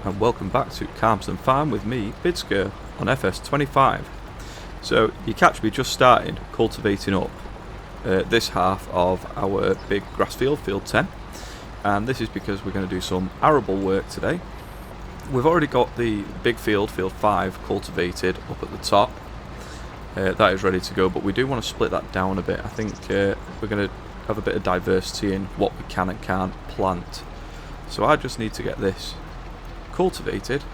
and welcome back to Calmsden Farm with me, Bidsker, on FS25. So you catch me just starting cultivating up this half of our big grass field, field 10, and this is because we're going to do some arable work today. We've already got the big field, field 5, cultivated up at the top. That is ready to go, but we do want to split that down a bit. I think we're going to have a bit of diversity in what we can and can't plant. So I just need to get this cultivated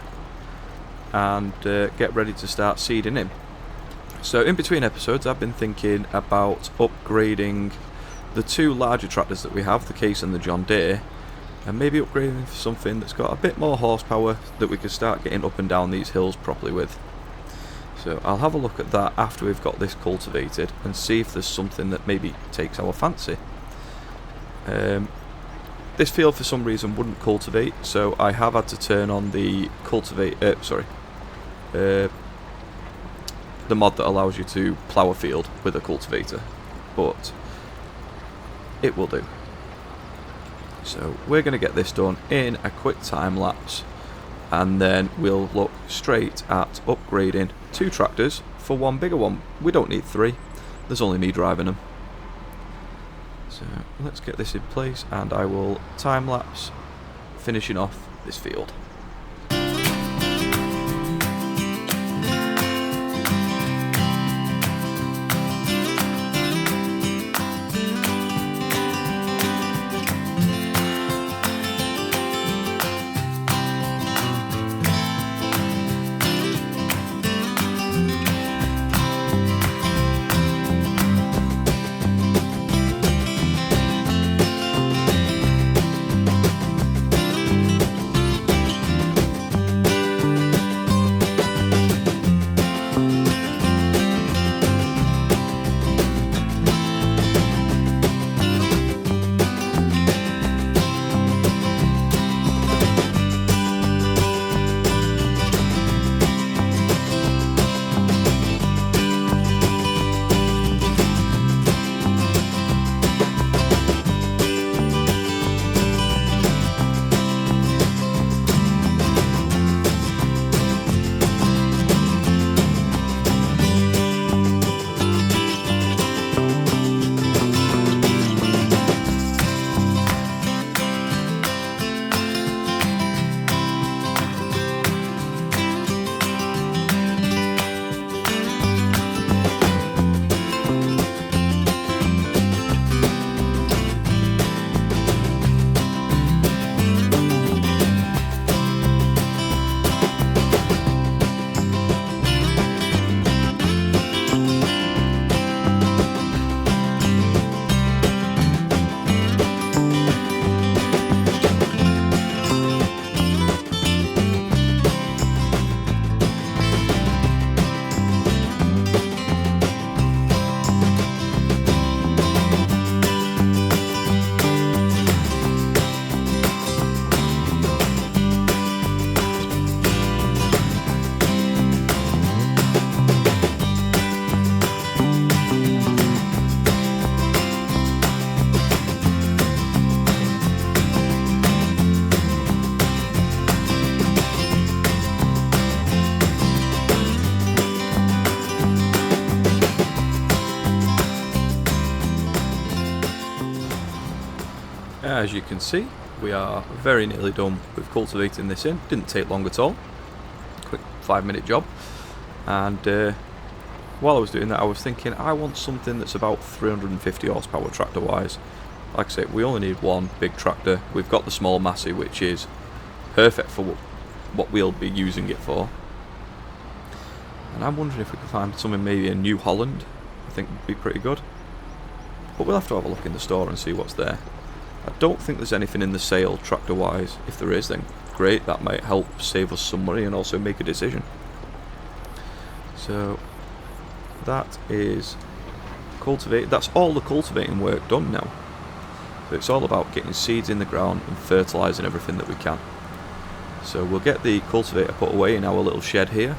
and get ready to start seeding in. So in between episodes I've been thinking about upgrading the two larger tractors that we have, the Case and the John Deere, and maybe upgrading for something that's got a bit more horsepower that we can start getting up and down these hills properly with. So I'll have a look at that after we've got this cultivated and see if there's something that maybe takes our fancy. This field for some reason wouldn't cultivate, so I have had to turn on the the mod that allows you to plough a field with a cultivator, but it will do. So we're going to get this done in a quick time lapse, and then we'll look straight at upgrading two tractors for one bigger one. We don't need three, there's only me driving them. So let's get this in place and I will time lapse finishing off this field. As you can see, we are very nearly done with cultivating this in. Didn't take long at all. Quick 5-minute job. And while I was doing that, I was thinking I want something that's about 350 horsepower tractor wise. Like I say, we only need one big tractor. We've got the small Massey, which is perfect for what we'll be using it for. And I'm wondering if we can find something, maybe a New Holland. I think would be pretty good. But we'll have to have a look in the store and see what's there. I don't think there's anything in the sale tractor wise. If there is, then great, that might help save us some money and also make a decision. So that is cultivate. That's all the cultivating work done now. So it's all about getting seeds in the ground and fertilising everything that we can. So we'll get the cultivator put away in our little shed here,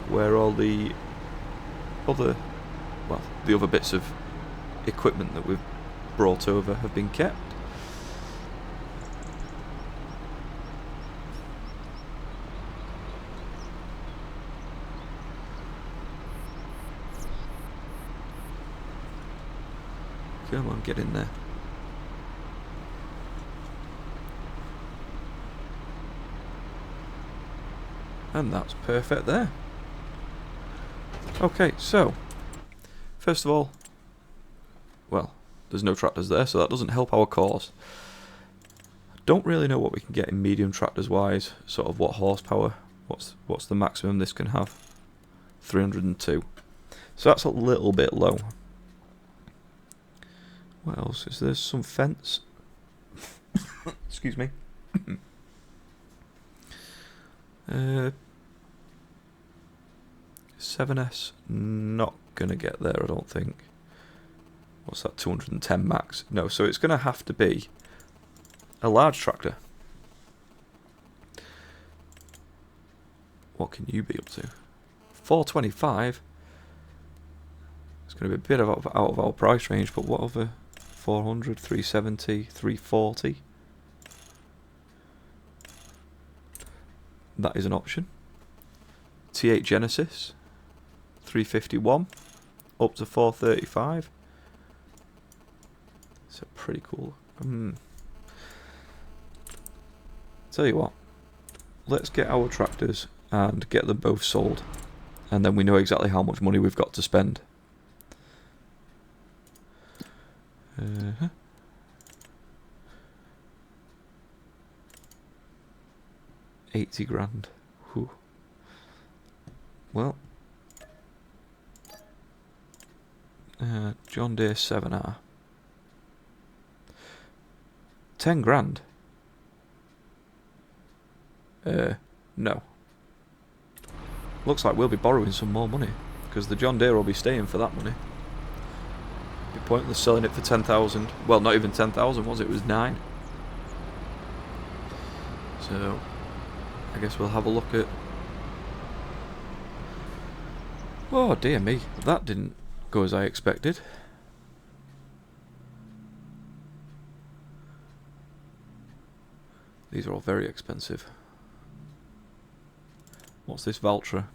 where all the other bits of equipment that we've brought over have been kept. Come on, get in there. And that's perfect there. Okay, so first of all, well, there's no tractors there, so that doesn't help our cause. I don't really know what we can get in medium tractors wise, sort of what horsepower, what's the maximum this can have. 302. So that's a little bit low. What else is there? Some fence. Excuse me. 7S, not gonna get there, I don't think. What's that, 210 max? No, so it's gonna have to be a large tractor. What can you be up to? 425. It's gonna be a bit out of our price range, but what other? 400, 370, 340. That is an option. T8 Genesis, 351, up to 435. So pretty cool. Tell you what, let's get our tractors and get them both sold, and then we know exactly how much money we've got to spend. 80 grand. Whew. Well, John Deere 7R. 10 grand. No. Looks like we'll be borrowing some more money, because the John Deere will be staying for that money. Be pointless selling it for 10,000. Well, not even 10,000 was it? It was 9. So I guess we'll have a look at... Oh dear me, that didn't go as I expected. These are all very expensive. What's this Valtra?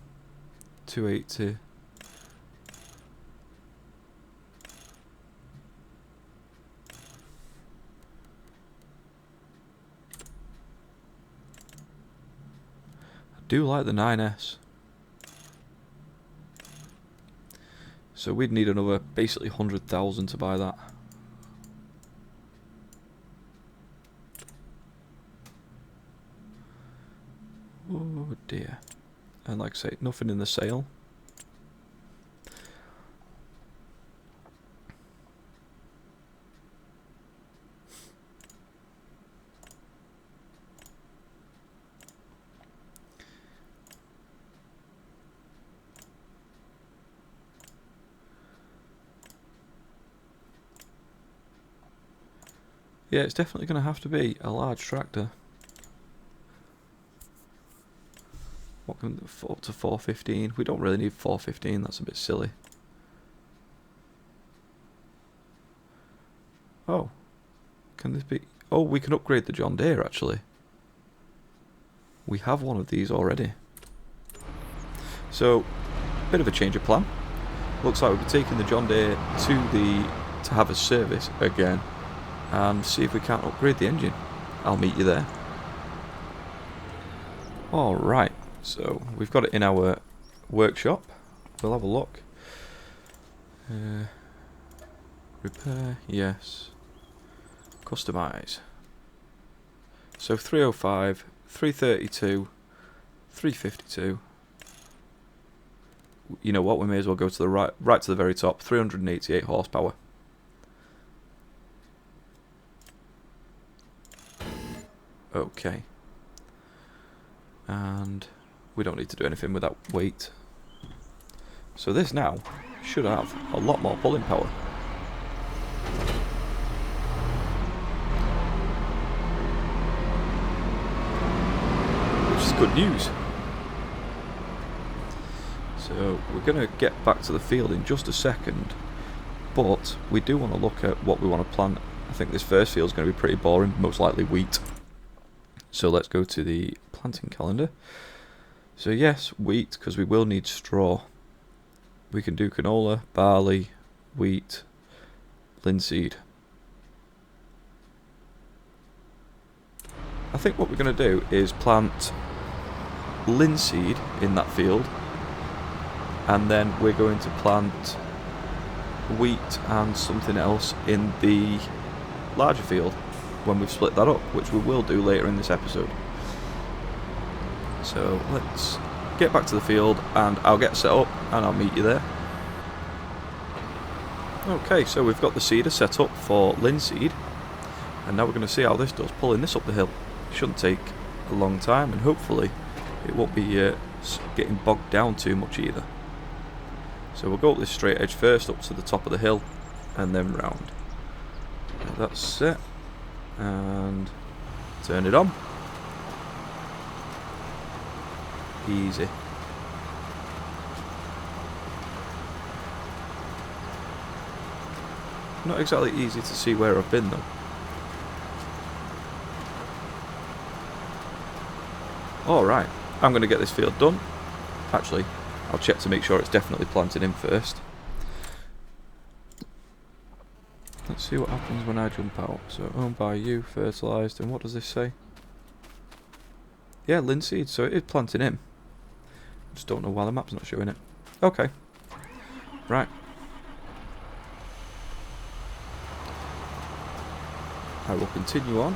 280. I do like the 9S. So we'd need another basically 100,000 to buy that. Oh dear. And like I say, nothing in the sale. Yeah, it's definitely going to have to be a large tractor. What can up to 415? We don't really need 415. That's a bit silly. Oh, can this be? Oh, we can upgrade the John Deere actually. We have one of these already. So, bit of a change of plan. Looks like we'll be taking the John Deere to have a service again, and see if we can't upgrade the engine. I'll meet you there. Alright, so we've got it in our workshop. We'll have a look. Repair, yes. Customize. So 305, 332, 352. You know what, we may as well go to the right to the very top. 388 horsepower. Okay. And we don't need to do anything with that weight. So this now should have a lot more pulling power. Which is good news. So we're going to get back to the field in just a second, but we do want to look at what we want to plant. I think this first field is going to be pretty boring, most likely wheat. So let's go to the planting calendar. So yes, wheat, because we will need straw. We can do canola, barley, wheat, linseed. I think what we're going to do is plant linseed in that field, and then we're going to plant wheat and something else in the larger field when we've split that up, which we will do later in this episode. So let's get back to the field and I'll get set up and I'll meet you there. Okay, so we've got the seeder set up for linseed, and now we're going to see how this does, pulling this up the hill. It shouldn't take a long time, and hopefully it won't be getting bogged down too much either. So we'll go up this straight edge first, up to the top of the hill, and then round. Now that's set, and turn it on. Easy. Not exactly easy to see where I've been though. Alright, I'm going to get this field done. Actually, I'll check to make sure it's definitely planted in first. Let's see what happens when I jump out. So, owned by you, fertilised, and what does this say? Yeah, linseed, so it is planted in. Just don't know why the map's not showing it. Okay. Right. I will continue on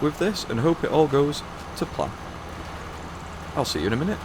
with this and hope it all goes to plan. I'll see you in a minute.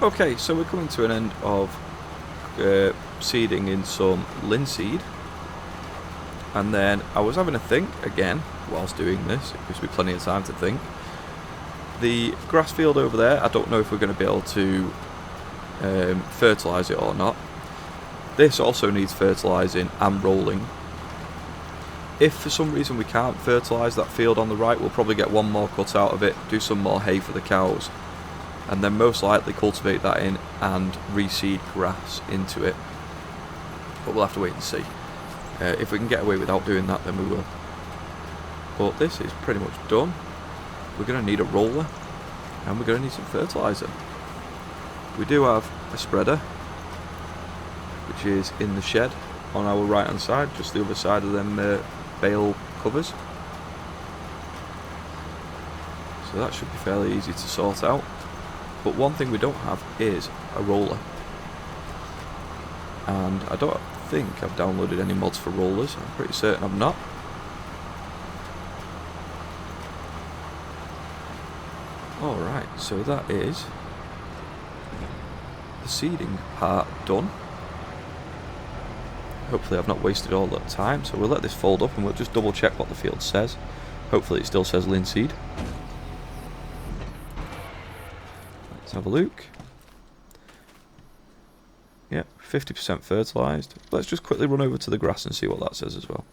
Okay, so we're coming to an end of seeding in some linseed, and then I was having a think again whilst doing this. It gives me plenty of time to think. The grass field over there, I don't know if we're going to be able to fertilise it or not. This also needs fertilising and rolling. If for some reason we can't fertilise that field on the right, we'll probably get one more cut out of it, do some more hay for the cows, and then most likely cultivate that in and reseed grass into it. But we'll have to wait and see. If we can get away without doing that, then we will. But this is pretty much done. We're going to need a roller, and we're going to need some fertiliser. We do have a spreader, which is in the shed on our right hand side, just the other side of them bale covers. So that should be fairly easy to sort out. But one thing we don't have is a roller, and I don't think I've downloaded any mods for rollers. I'm pretty certain I've not. Alright, so that is the seeding part done. Hopefully I've not wasted all that time, so we'll let this fold up and we'll just double check what the field says. Hopefully it still says linseed. Let's have a look. Yeah, 50% fertilised. Let's just quickly run over to the grass and see what that says as well.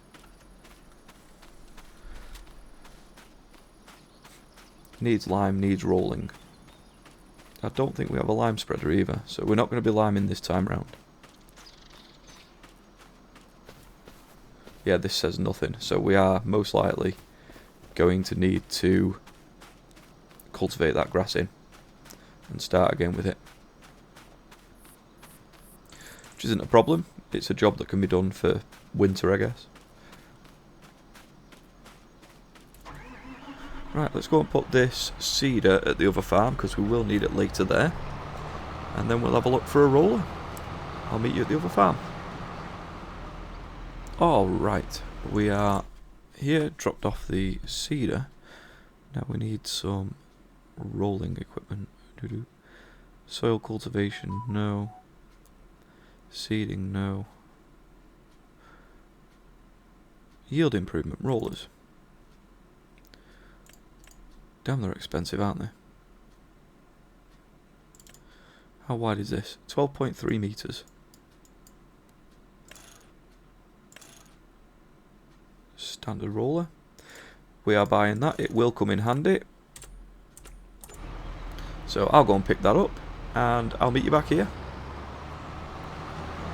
Needs lime, needs rolling. I don't think we have a lime spreader either, so we're not going to be liming this time round. Yeah, this says nothing, so we are most likely going to need to cultivate that grass in and start again with it. Which isn't a problem, it's a job that can be done for winter, I guess. Right, let's go and put this seeder at the other farm because we will need it later there. And then we'll have a look for a roller. I'll meet you at the other farm. Alright, we are here, dropped off the seeder. Now we need some rolling equipment. Soil cultivation, no. Seeding, no. Yield improvement, rollers. Damn, they're expensive, aren't they? How wide is this? 12.3 meters. Standard roller. We are buying that. It will come in handy. So I'll go and pick that up and I'll meet you back here.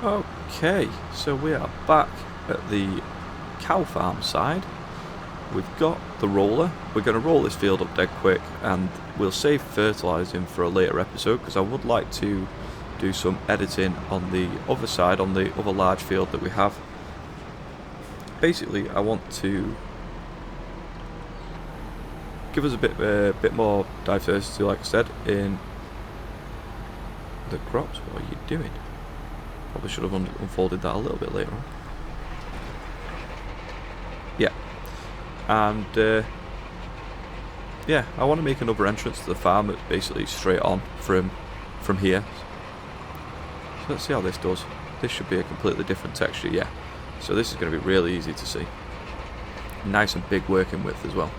Okay, so we are back at the cow farm side. We've got the roller. We're going to roll this field up dead quick and we'll save fertilising for a later episode because I would like to do some editing on the other side, on the other large field that we have. Basically, I want to give us a bit more diversity, like I said, in the crops. What are you doing? Probably should have unfolded that a little bit later on. Yeah. And yeah, I want to make another entrance to the farm that's basically straight on from here. So let's see how this does. This should be a completely different texture, yeah. So this is going to be really easy to see. Nice and big working width as well.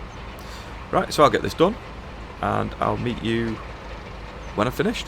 Right, so I'll get this done and I'll meet you when I've finished.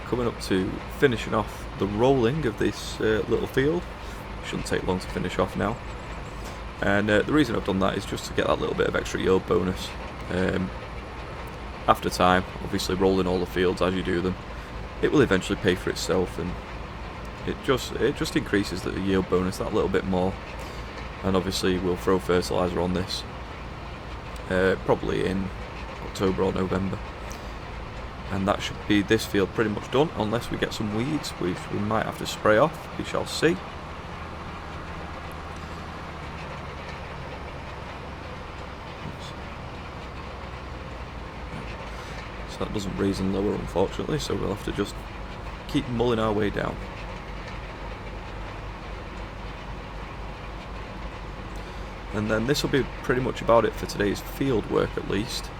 Coming up to finishing off the rolling of this little field. Shouldn't take long to finish off now. And the reason I've done that is just to get that little bit of extra yield bonus. After time, obviously rolling all the fields as you do them, it will eventually pay for itself, and it just increases the yield bonus that little bit more. And obviously we'll throw fertiliser on this probably in October or November. And that should be this field pretty much done, unless we get some weeds, which we might have to spray off. We shall see. that doesn't raise and lower, unfortunately, so we'll have to just keep mulling our way down. And then this will be pretty much about it for today's field work, at least.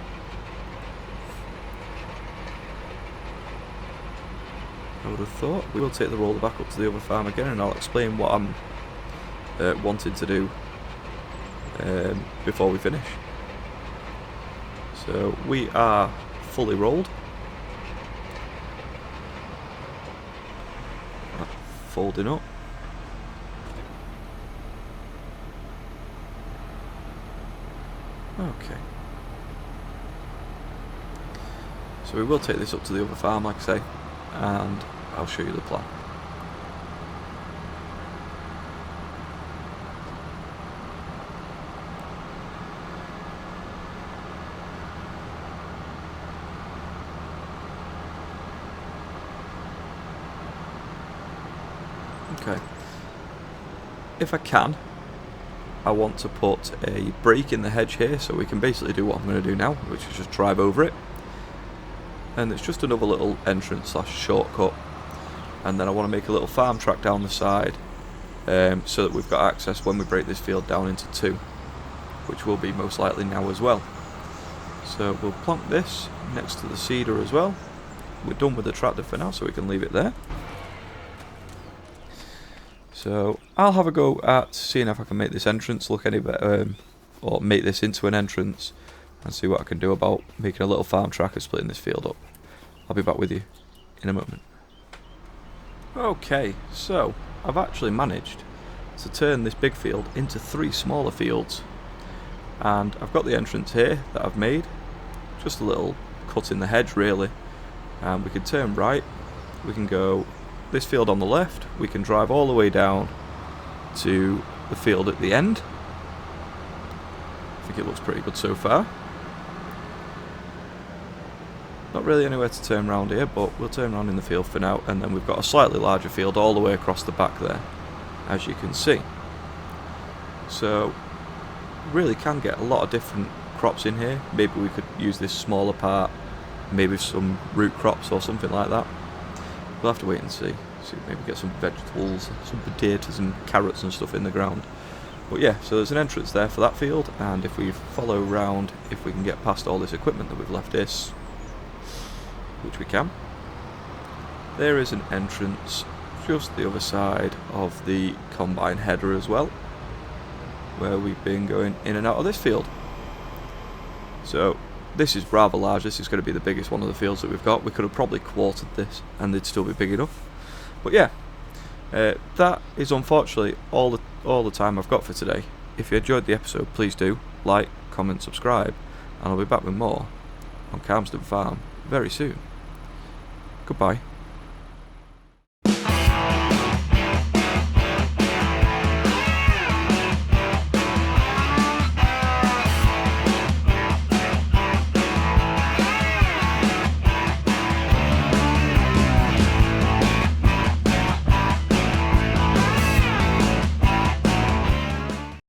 I would have thought. We will take the roller back up to the other farm again, and I'll explain what I'm wanting to do before we finish. So we are fully rolled. Folding up. Okay. So we will take this up to the other farm, like I say, and I'll show you the plan. Okay. If I can, I want to put a break in the hedge here, so we can basically do what I'm going to do now, which is just drive over it. And it's just another little entrance / shortcut. And then I want to make a little farm track down the side, so that we've got access when we break this field down into two, which will be most likely now as well. So we'll plonk this next to the cedar as well. We're done with the tractor for now, so we can leave it there. So I'll have a go at seeing if I can make this entrance look any better, or make this into an entrance, and see what I can do about making a little farm track and splitting this field up. I'll be back with you in a moment. Okay, so I've actually managed to turn this big field into 3 smaller fields, and I've got the entrance here that I've made, just a little cut in the hedge really, and we can turn right, we can go this field on the left, we can drive all the way down to the field at the end. I think it looks pretty good so far. Not really anywhere to turn around here, but we'll turn around in the field for now, and then we've got a slightly larger field all the way across the back there, as you can see. So really can get a lot of different crops in here. Maybe we could use this smaller part, maybe some root crops or something like that. We'll have to wait and see. Maybe get some vegetables, some potatoes and carrots and stuff in the ground. But yeah, so there's an entrance there for that field, and if we follow round, if we can get past all this equipment that we've left this, which we can, there is an entrance just the other side of the combine header as well, where we've been going in and out of this field. So this is rather large. This is going to be the biggest one of the fields that we've got. We could have probably quartered this and they'd still be big enough. But yeah, that is unfortunately all the time I've got for today. If you enjoyed the episode, please do like, comment, subscribe, and I'll be back with more on Calmsden Farm very soon. Goodbye.